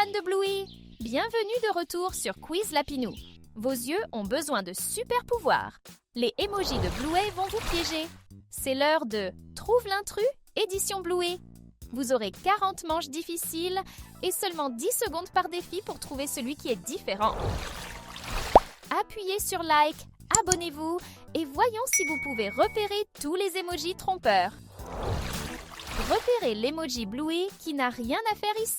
fans de Bluey! Bienvenue de retour sur Quiz Lapinou. Vos yeux ont besoin de super pouvoirs. Les emojis de Bluey vont vous piéger. C'est l'heure de Trouve l'intrus, édition Bluey. Vous aurez 40 manches difficiles et seulement 10 secondes par défi pour trouver celui qui est différent. Appuyez sur like, abonnez-vous et voyons si vous pouvez repérer tous les emojis trompeurs. Repérez l'emoji Bluey qui n'a rien à faire ici.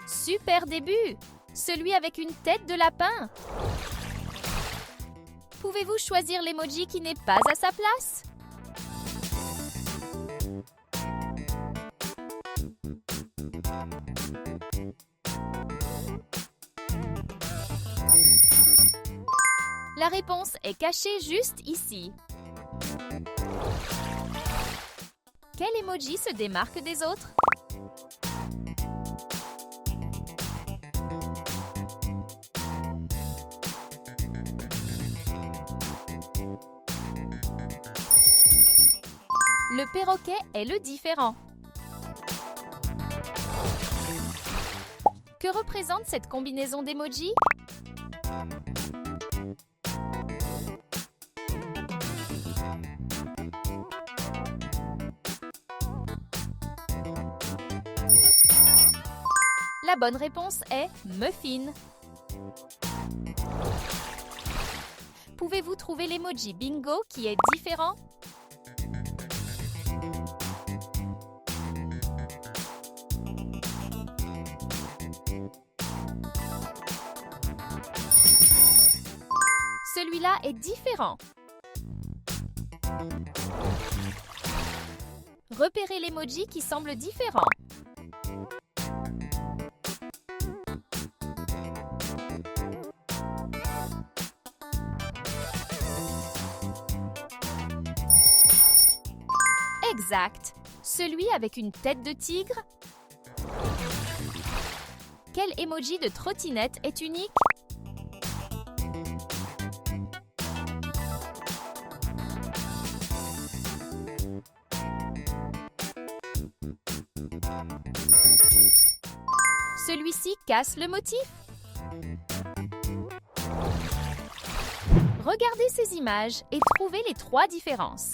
Super début! Celui avec une tête de lapin. Pouvez-vous choisir l'emoji qui n'est pas à sa place? La réponse est cachée juste ici. Quel emoji se démarque des autres? Le perroquet est le différent. Que représente cette combinaison d'emojis? La bonne réponse est muffin. Pouvez-vous trouver l'emoji bingo qui est différent? Celui-là est différent. Repérez l'emoji qui semble différent. Exact. Celui avec une tête de tigre. Quel emoji de trottinette est unique? Celui-ci casse le motif. Regardez ces images et trouvez les 3 différences.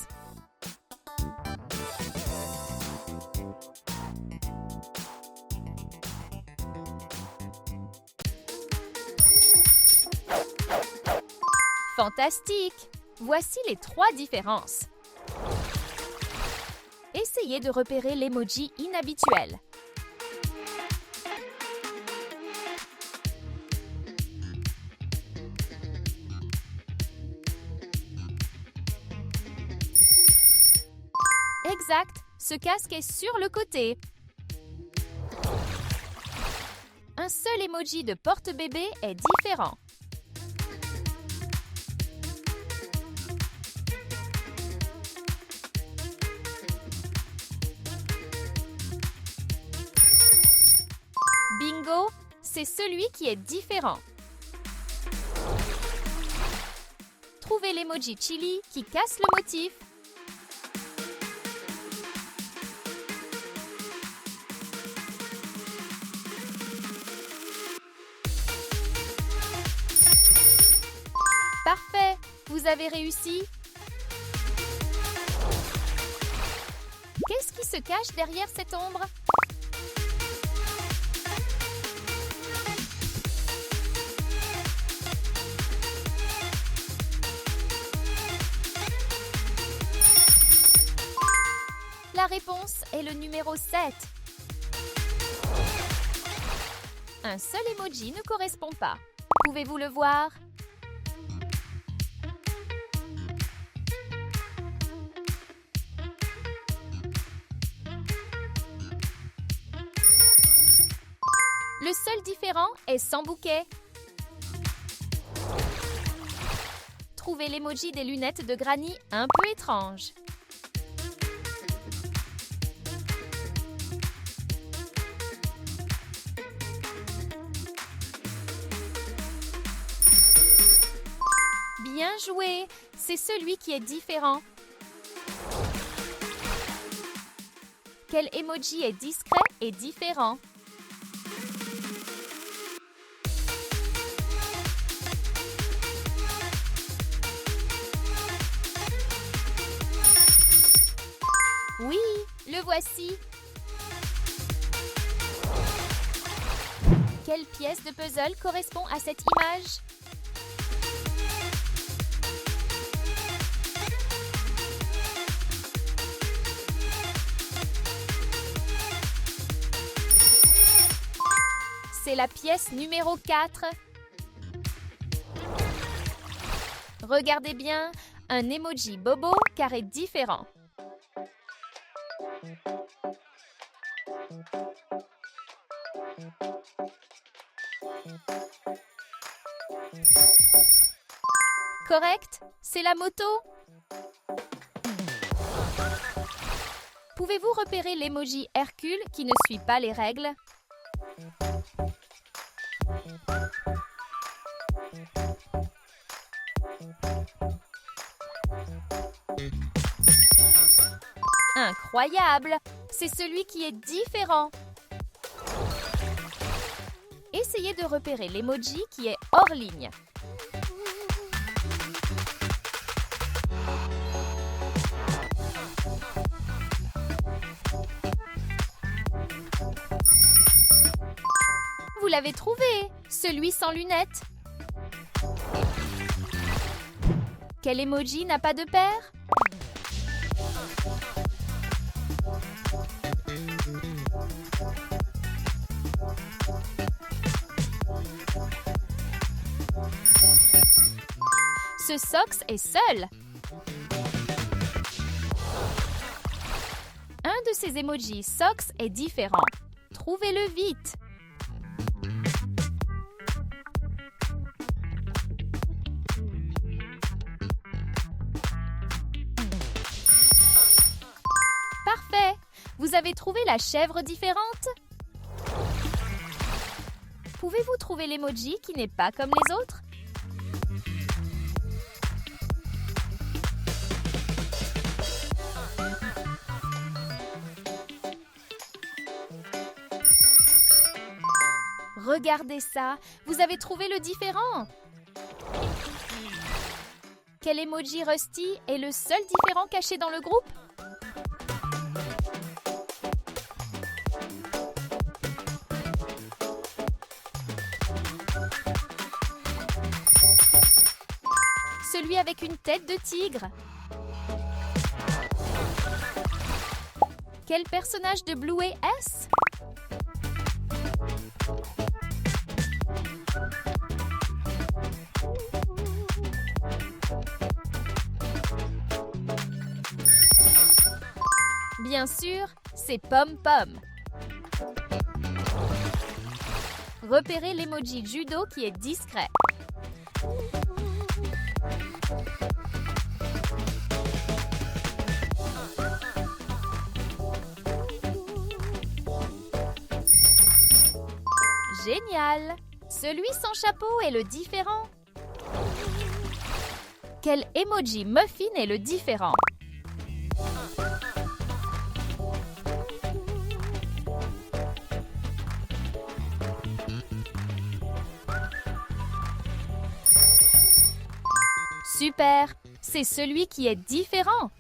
Fantastique! Voici les 3 différences. Essayez de repérer l'emoji inhabituel. Exact, ce casque est sur le côté. Un seul emoji de porte-bébé est différent. Bingo, c'est celui qui est différent. Trouvez l'emoji chili qui casse le motif. Parfait, vous avez réussi. Qu'est-ce qui se cache derrière cette ombre? La réponse est le numéro 7. Un seul emoji ne correspond pas. Pouvez-vous le voir? Le seul différent est sans bouquet. Trouvez l'emoji des lunettes de Granny un peu étrange. Bien joué! C'est celui qui est différent. Quel emoji est discret et différent? Oui, le voici! Quelle pièce de puzzle correspond à cette image? C'est la pièce numéro 4. Regardez bien, un emoji bobo car est différent. Correct, c'est la moto. Pouvez-vous repérer l'emoji Hercule qui ne suit pas les règles? Incroyable! C'est celui qui est différent. Essayez de repérer l'emoji qui est hors ligne. Vous l'avez trouvé, celui sans lunettes. Quel emoji n'a pas de paire? Ce Sox est seul. Un de ces emojis Sox est différent. Trouvez-le vite. Parfait. Vous avez trouvé la chèvre différente? Pouvez-vous trouver l'emoji qui n'est pas comme les autres? Regardez ça, vous avez trouvé le différent. Quel emoji Rusty est le seul différent caché dans le groupe? Celui avec une tête de tigre. Quel personnage de Bluey est-ce? Bien sûr, c'est Pom Pom. Repérez l'emoji judo qui est discret. Génial! Celui sans chapeau est le différent. Quel emoji muffin est le différent? Super! C'est celui qui est différent.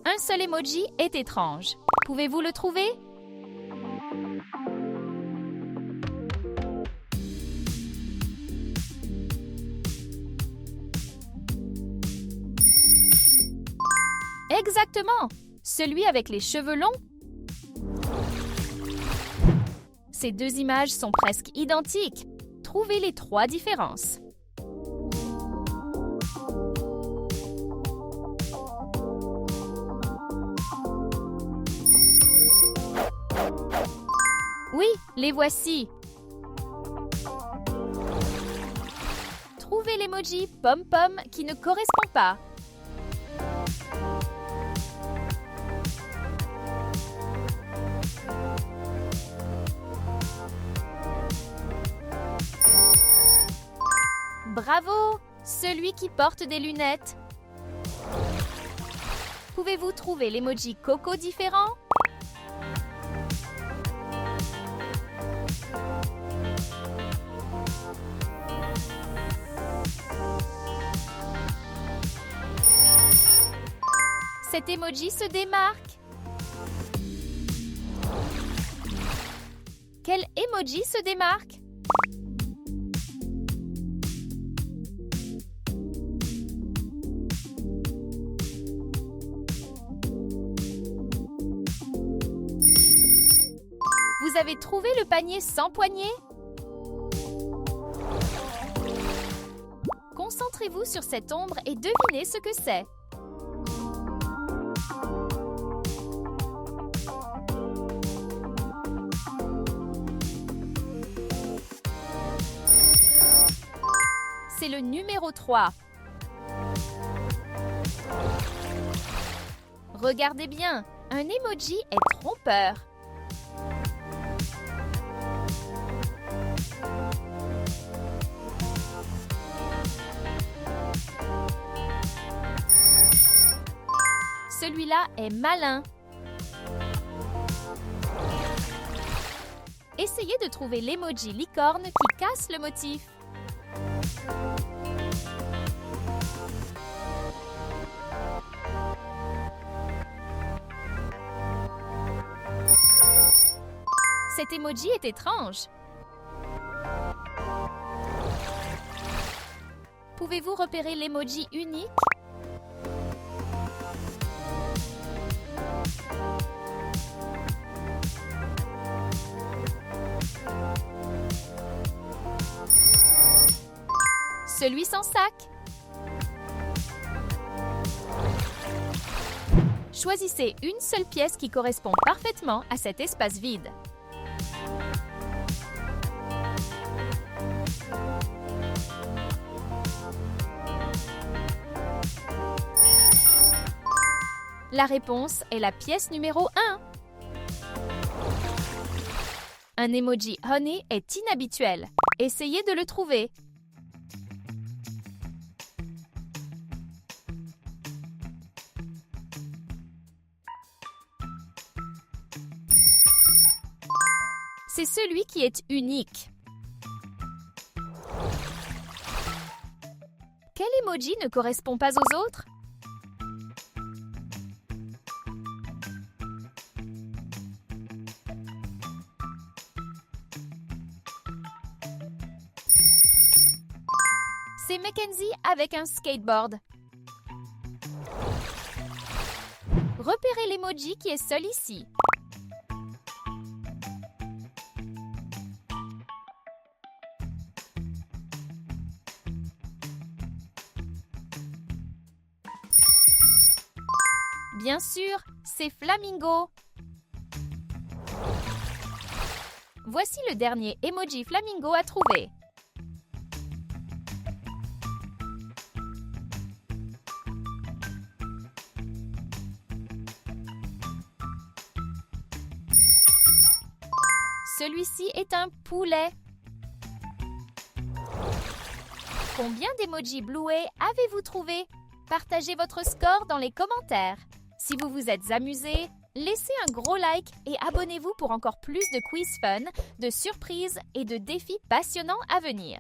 Un seul emoji est étrange. Pouvez-vous le trouver? Exactement! Celui avec les cheveux longs. Ces deux images sont presque identiques. Trouvez les 3 différences. Oui, les voici. Trouvez l'emoji Pom Pom qui ne correspond pas. Bravo! Celui qui porte des lunettes. Pouvez-vous trouver l'emoji coco différent? Cet emoji se démarque. Quel emoji se démarque? Vous avez trouvé le panier sans poignée? Concentrez-vous sur cette ombre et devinez ce que c'est. C'est le numéro 3. Regardez bien, un emoji est trompeur. Celui-là est malin. Essayez de trouver l'emoji licorne qui casse le motif. Cet emoji est étrange. Pouvez-vous repérer l'emoji unique? Celui sans sac. Choisissez une seule pièce qui correspond parfaitement à cet espace vide. La réponse est la pièce numéro 1. Un emoji honey est inhabituel. Essayez de le trouver. C'est celui qui est unique. Quel emoji ne correspond pas aux autres? C'est Mackenzie avec un skateboard. Repérez l'emoji qui est seul ici. Bien sûr, c'est Flamingo. Voici le dernier emoji flamingo à trouver. Celui-ci est un poulet. Combien d'emojis Bluey avez-vous trouvé? Partagez votre score dans les commentaires. Si vous vous êtes amusé, laissez un gros like et abonnez-vous pour encore plus de quiz fun, de surprises et de défis passionnants à venir.